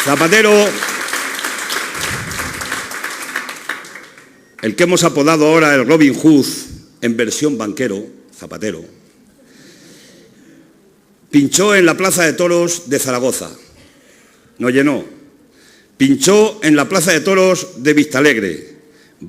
Zapatero, el que hemos apodado ahora el Robin Hood en versión banquero, Zapatero, pinchó en la Plaza de Toros de Zaragoza, no llenó. Pinchó en la Plaza de Toros de Vistalegre,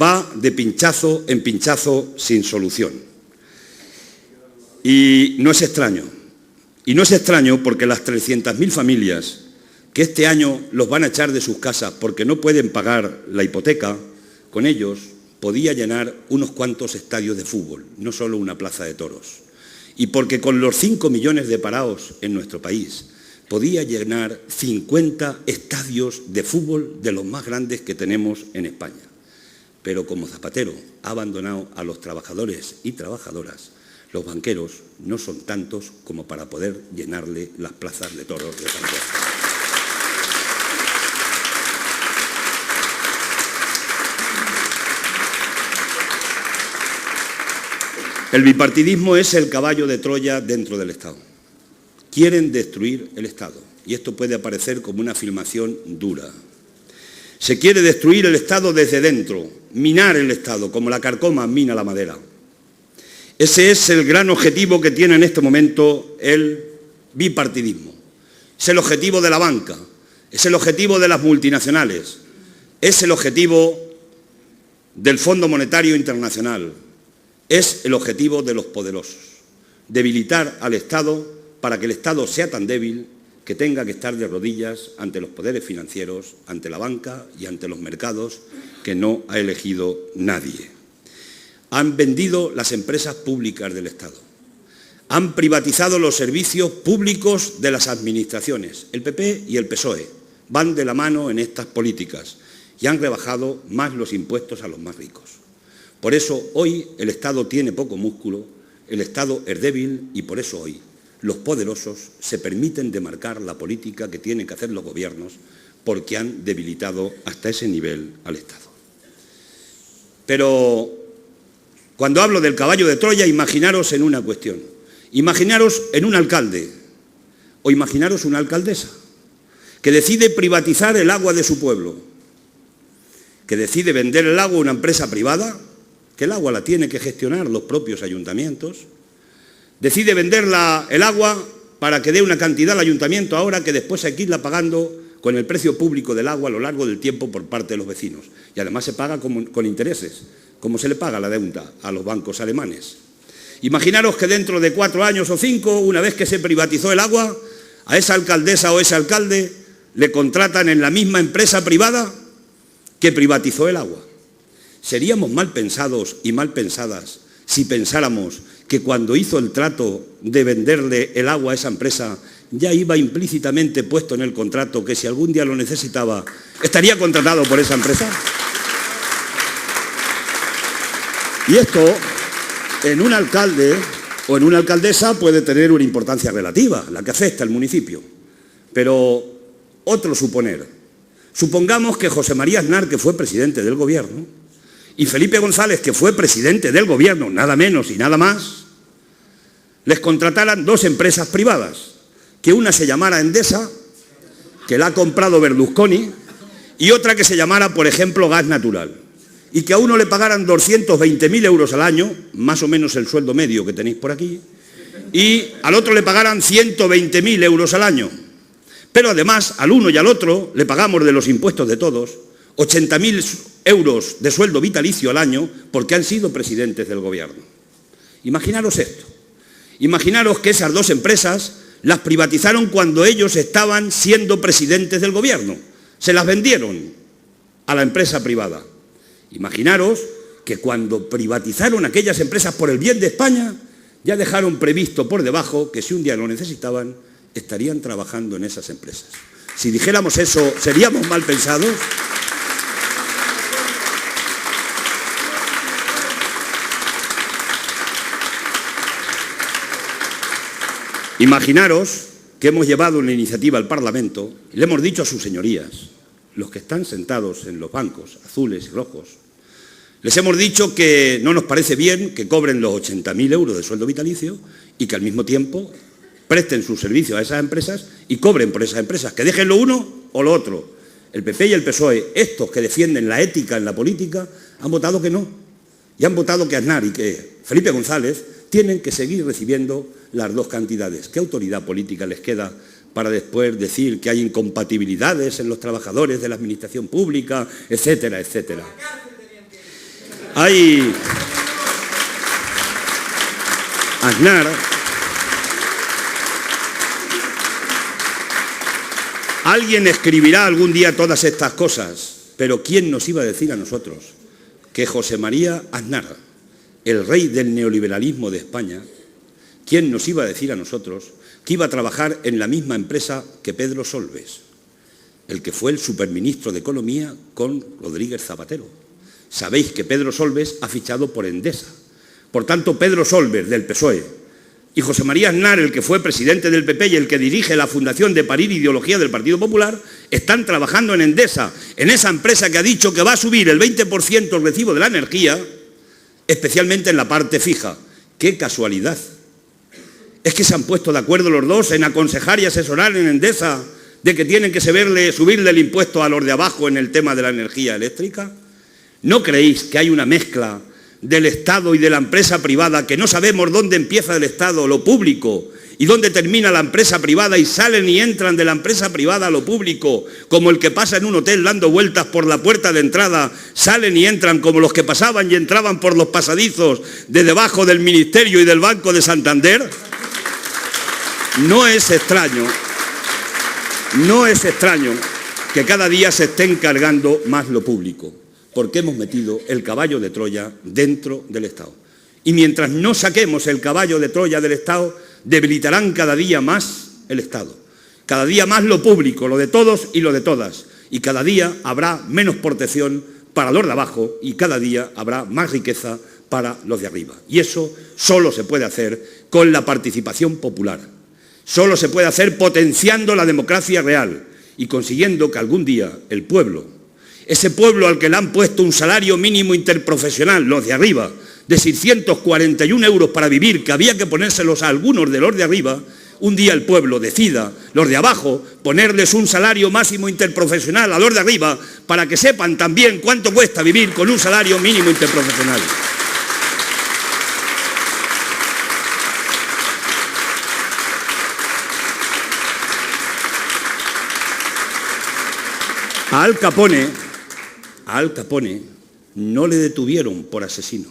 va de pinchazo en pinchazo sin solución. Y no es extraño. Y no es extraño porque las 300.000 familias que este año los van a echar de sus casas porque no pueden pagar la hipoteca, con ellos podía llenar unos cuantos estadios de fútbol, no solo una plaza de toros. Y porque con los 5 millones de parados en nuestro país, podía llenar 50 estadios de fútbol de los más grandes que tenemos en España. Pero como Zapatero ha abandonado a los trabajadores y trabajadoras, los banqueros no son tantos como para poder llenarle las plazas de toros de Zaragoza. El bipartidismo es el caballo de Troya dentro del Estado. Quieren destruir el Estado, y esto puede aparecer como una afirmación dura. Se quiere destruir el Estado desde dentro, minar el Estado, como la carcoma mina la madera. Ese es el gran objetivo que tiene en este momento el bipartidismo. Es el objetivo de la banca, es el objetivo de las multinacionales, es el objetivo del Fondo Monetario Internacional, es el objetivo de los poderosos. Debilitar al Estado para que el Estado sea tan débil que tenga que estar de rodillas ante los poderes financieros, ante la banca y ante los mercados que no ha elegido nadie. Han vendido las empresas públicas del Estado. Han privatizado los servicios públicos de las administraciones. El PP y el PSOE van de la mano en estas políticas y han rebajado más los impuestos a los más ricos. Por eso hoy el Estado tiene poco músculo, el Estado es débil y por eso hoy los poderosos se permiten demarcar la política que tienen que hacer los gobiernos porque han debilitado hasta ese nivel al Estado. Pero cuando hablo del caballo de Troya, imaginaros en una cuestión. Imaginaros en un alcalde o imaginaros una alcaldesa que decide privatizar el agua de su pueblo, que decide vender el agua a una empresa privada, que el agua la tiene que gestionar los propios ayuntamientos, decide vender el agua para que dé una cantidad al ayuntamiento ahora que después hay que irla pagando con el precio público del agua a lo largo del tiempo por parte de los vecinos. Y además se paga con intereses, como se le paga la deuda a los bancos alemanes. Imaginaros que dentro de 4 años o 5, una vez que se privatizó el agua, a esa alcaldesa o ese alcalde le contratan en la misma empresa privada que privatizó el agua. Seríamos mal pensados y mal pensadas si pensáramos que cuando hizo el trato de venderle el agua a esa empresa ya iba implícitamente puesto en el contrato que si algún día lo necesitaba estaría contratado por esa empresa. Y esto en un alcalde o en una alcaldesa puede tener una importancia relativa, la que afecta al municipio. Pero otro suponer. Supongamos que José María Aznar, que fue presidente del gobierno, y Felipe González, que fue presidente del gobierno, nada menos y nada más, les contrataran 2 empresas privadas, que una se llamara Endesa, que la ha comprado Berlusconi, y otra que se llamara, por ejemplo, Gas Natural, y que a uno le pagaran 220.000 euros al año, más o menos el sueldo medio que tenéis por aquí, y al otro le pagaran 120.000 euros al año. Pero además, al uno y al otro le pagamos de los impuestos de todos 80.000 euros de sueldo vitalicio al año porque han sido presidentes del gobierno. Imaginaros esto. Imaginaros que esas 2 empresas las privatizaron cuando ellos estaban siendo presidentes del gobierno. Se las vendieron a la empresa privada. Imaginaros que cuando privatizaron aquellas empresas por el bien de España, ya dejaron previsto por debajo que si un día lo necesitaban, estarían trabajando en esas empresas. Si dijéramos eso, ¿seríamos mal pensados? Imaginaros que hemos llevado una iniciativa al Parlamento y le hemos dicho a sus señorías, los que están sentados en los bancos azules y rojos, les hemos dicho que no nos parece bien que cobren los 80.000 euros de sueldo vitalicio y que al mismo tiempo presten sus servicios a esas empresas y cobren por esas empresas, que dejen lo uno o lo otro. El PP y el PSOE, estos que defienden la ética en la política, han votado que no. Y han votado que Aznar y que Felipe González tienen que seguir recibiendo las dos cantidades. ¿Qué autoridad política les queda para después decir que hay incompatibilidades en los trabajadores de la administración pública, etcétera, etcétera? Hay... Aznar... Alguien escribirá algún día todas estas cosas, pero ¿quién nos iba a decir a nosotros que José María Aznar, el rey del neoliberalismo de España, quién nos iba a decir a nosotros que iba a trabajar en la misma empresa que Pedro Solbes, el que fue el superministro de Economía con Rodríguez Zapatero? Sabéis que Pedro Solbes ha fichado por Endesa. Por tanto, Pedro Solbes, del PSOE, y José María Aznar, el que fue presidente del PP y el que dirige la Fundación de Parir Ideología del Partido Popular, están trabajando en Endesa, en esa empresa que ha dicho que va a subir el 20% el recibo de la energía, especialmente en la parte fija. ¡Qué casualidad! Es que se han puesto de acuerdo los dos en aconsejar y asesorar en Endesa de que tienen que subirle el impuesto a los de abajo en el tema de la energía eléctrica. ¿No creéis que hay una mezcla del Estado y de la empresa privada, que no sabemos dónde empieza el Estado, lo público, y dónde termina la empresa privada, y salen y entran de la empresa privada a lo público, como el que pasa en un hotel dando vueltas por la puerta de entrada, salen y entran como los que pasaban y entraban por los pasadizos de debajo del Ministerio y del Banco de Santander? No es extraño que cada día se esté encargando más lo público, porque hemos metido el caballo de Troya dentro del Estado. Y mientras no saquemos el caballo de Troya del Estado, debilitarán cada día más el Estado. Cada día más lo público, lo de todos y lo de todas. Y cada día habrá menos protección para los de abajo y cada día habrá más riqueza para los de arriba. Y eso solo se puede hacer con la participación popular. Solo se puede hacer potenciando la democracia real y consiguiendo que algún día el pueblo, ese pueblo al que le han puesto un salario mínimo interprofesional, los de arriba, de 641 euros para vivir, que había que ponérselos a algunos de los de arriba, un día el pueblo decida, los de abajo, ponerles un salario máximo interprofesional a los de arriba, para que sepan también cuánto cuesta vivir con un salario mínimo interprofesional. A Al Capone no le detuvieron por asesino,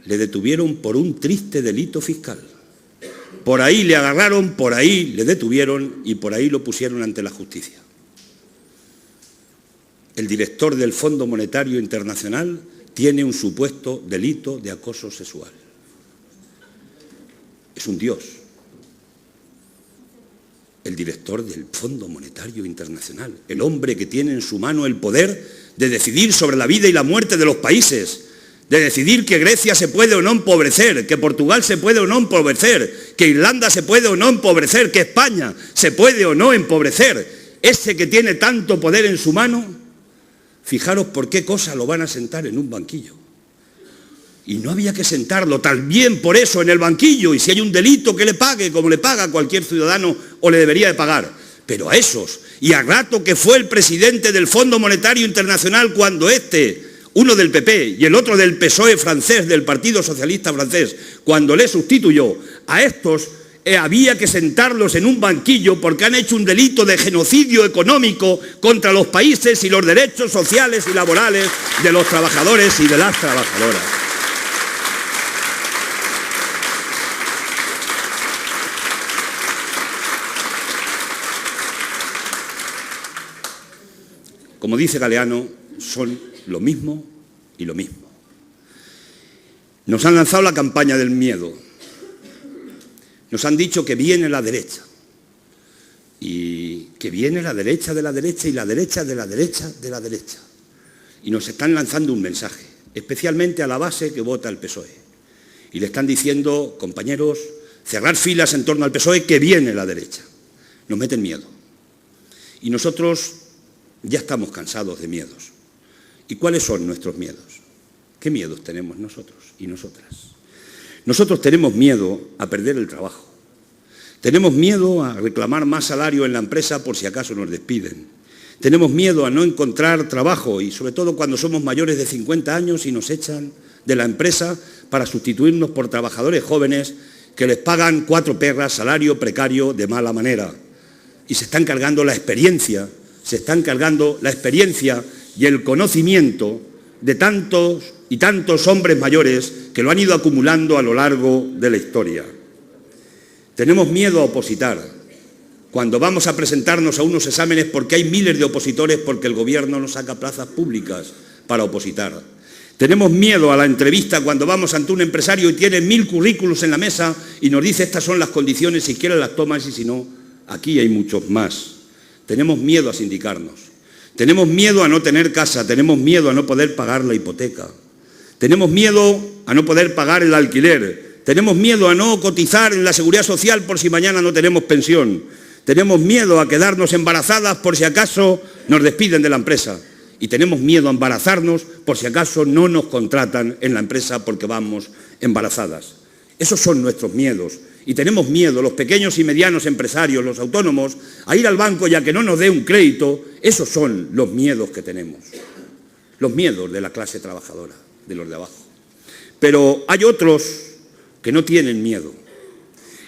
le detuvieron por un triste delito fiscal. Por ahí le agarraron, por ahí le detuvieron y por ahí lo pusieron ante la justicia. El director del Fondo Monetario Internacional tiene un supuesto delito de acoso sexual. Es un dios. El director del Fondo Monetario Internacional, el hombre que tiene en su mano el poder de decidir sobre la vida y la muerte de los países, de decidir que Grecia se puede o no empobrecer, que Portugal se puede o no empobrecer, que Irlanda se puede o no empobrecer, que España se puede o no empobrecer. Ese que tiene tanto poder en su mano, fijaros por qué cosa lo van a sentar en un banquillo. Y no había que sentarlo también por eso en el banquillo, y si hay un delito que le pague, como le paga a cualquier ciudadano o le debería de pagar. Pero a esos, y a Rato, que fue el presidente del Fondo Monetario Internacional cuando uno del PP y el otro del PSOE francés, del Partido Socialista francés, cuando le sustituyó, a estos había que sentarlos en un banquillo porque han hecho un delito de genocidio económico contra los países y los derechos sociales y laborales de los trabajadores y de las trabajadoras. Como dice Galeano, son lo mismo y lo mismo. Nos han lanzado la campaña del miedo. Nos han dicho que viene la derecha. Y que viene la derecha de la derecha y la derecha de la derecha de la derecha. Y nos están lanzando un mensaje, especialmente a la base que vota el PSOE. Y le están diciendo, compañeros, cerrar filas en torno al PSOE, que viene la derecha. Nos meten miedo. Y nosotros ya estamos cansados de miedos. ¿Y cuáles son nuestros miedos? ¿Qué miedos tenemos nosotros y nosotras? Nosotros tenemos miedo a perder el trabajo. Tenemos miedo a reclamar más salario en la empresa por si acaso nos despiden. Tenemos miedo a no encontrar trabajo y sobre todo cuando somos mayores de 50 años y nos echan de la empresa para sustituirnos por trabajadores jóvenes que les pagan 4 perras, salario precario de mala manera. Y se están cargando la experiencia, y el conocimiento de tantos y tantos hombres mayores que lo han ido acumulando a lo largo de la historia. Tenemos miedo a opositar cuando vamos a presentarnos a unos exámenes porque hay miles de opositores porque el gobierno no saca plazas públicas para opositar. Tenemos miedo a la entrevista cuando vamos ante un empresario y tiene 1000 currículos en la mesa y nos dice estas son las condiciones, si quieres las tomas y si no, aquí hay muchos más. Tenemos miedo a sindicarnos, tenemos miedo a no tener casa, tenemos miedo a no poder pagar la hipoteca, tenemos miedo a no poder pagar el alquiler, tenemos miedo a no cotizar en la seguridad social por si mañana no tenemos pensión. Tenemos miedo a quedarnos embarazadas por si acaso nos despiden de la empresa. Y tenemos miedo a embarazarnos por si acaso no nos contratan en la empresa porque vamos embarazadas. Esos son nuestros miedos. Y tenemos miedo, los pequeños y medianos empresarios, los autónomos, a ir al banco y a que no nos dé un crédito. Esos son los miedos que tenemos. Los miedos de la clase trabajadora, de los de abajo. Pero hay otros que no tienen miedo.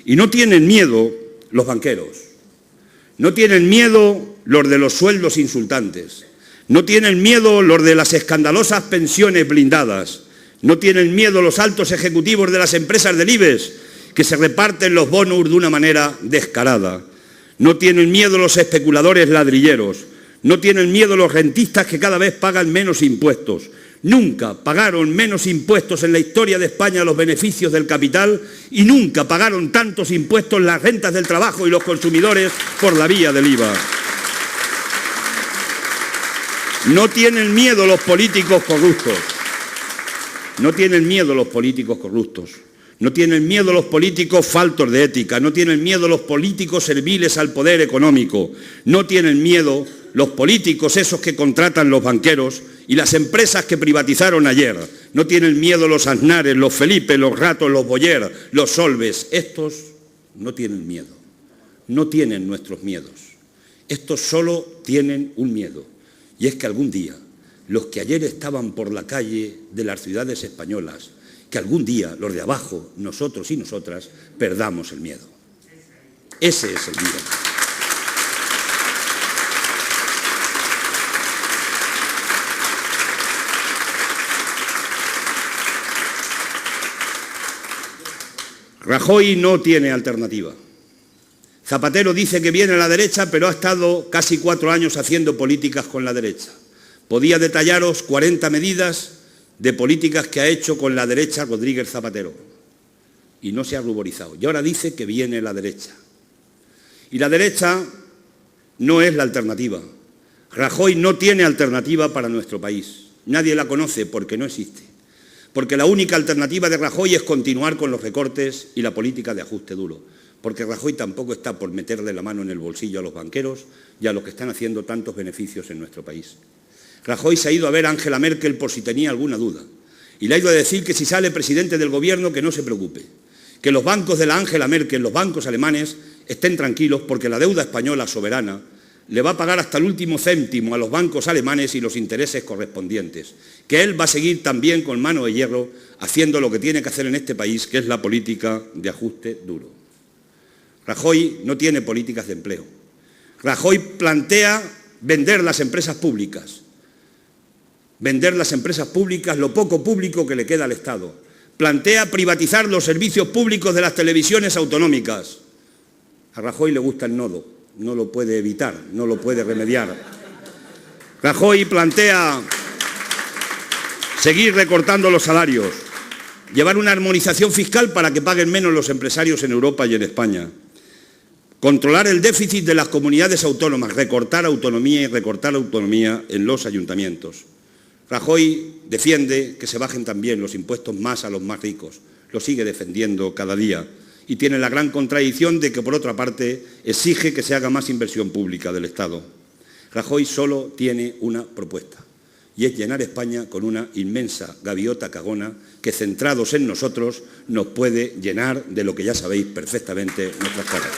Y no tienen miedo los banqueros. No tienen miedo los de los sueldos insultantes, no tienen miedo los de las escandalosas pensiones blindadas, no tienen miedo los altos ejecutivos de las empresas del IBEX que se reparten los bonus de una manera descarada, no tienen miedo los especuladores ladrilleros, no tienen miedo los rentistas que cada vez pagan menos impuestos. Nunca pagaron menos impuestos en la historia de España los beneficios del capital y nunca pagaron tantos impuestos las rentas del trabajo y los consumidores por la vía del IVA. No tienen miedo los políticos corruptos. No tienen miedo los políticos corruptos. No tienen miedo los políticos faltos de ética. No tienen miedo los políticos serviles al poder económico. No tienen miedo los políticos esos que contratan los banqueros y las empresas que privatizaron ayer. No tienen miedo los Aznares, los Felipe, los Ratos, los Boyer, los Solves. Estos no tienen miedo, no tienen nuestros miedos. Estos solo tienen un miedo, y es que algún día los que ayer estaban por la calle de las ciudades españolas, que algún día los de abajo, nosotros y nosotras, perdamos el miedo. Ese es el miedo. Rajoy no tiene alternativa. Zapatero dice que viene a la derecha, pero ha estado casi 4 años haciendo políticas con la derecha. Podía detallaros 40 medidas de políticas que ha hecho con la derecha Rodríguez Zapatero. Y no se ha ruborizado. Y ahora dice que viene la derecha. Y la derecha no es la alternativa. Rajoy no tiene alternativa para nuestro país. Nadie la conoce porque no existe. Porque la única alternativa de Rajoy es continuar con los recortes y la política de ajuste duro. Porque Rajoy tampoco está por meterle la mano en el bolsillo a los banqueros y a los que están haciendo tantos beneficios en nuestro país. Rajoy se ha ido a ver a Angela Merkel por si tenía alguna duda. Y le ha ido a decir que si sale presidente del gobierno que no se preocupe. Que los bancos de la Angela Merkel, los bancos alemanes, estén tranquilos porque la deuda española soberana le va a pagar hasta el último céntimo a los bancos alemanes y los intereses correspondientes, que él va a seguir también con mano de hierro haciendo lo que tiene que hacer en este país, que es la política de ajuste duro. Rajoy no tiene políticas de empleo. Rajoy plantea vender las empresas públicas, lo poco público que le queda al Estado. Plantea privatizar los servicios públicos de las televisiones autonómicas. A Rajoy le gusta el nodo. No lo puede evitar, no lo puede remediar. Rajoy plantea seguir recortando los salarios, llevar una armonización fiscal para que paguen menos los empresarios en Europa y en España, controlar el déficit de las comunidades autónomas, recortar autonomía en los ayuntamientos. Rajoy defiende que se bajen también los impuestos más a los más ricos, lo sigue defendiendo cada día. Y tiene la gran contradicción de que, por otra parte, exige que se haga más inversión pública del Estado. Rajoy solo tiene una propuesta, y es llenar España con una inmensa gaviota cagona que, centrados en nosotros, nos puede llenar de lo que ya sabéis perfectamente nuestras caras.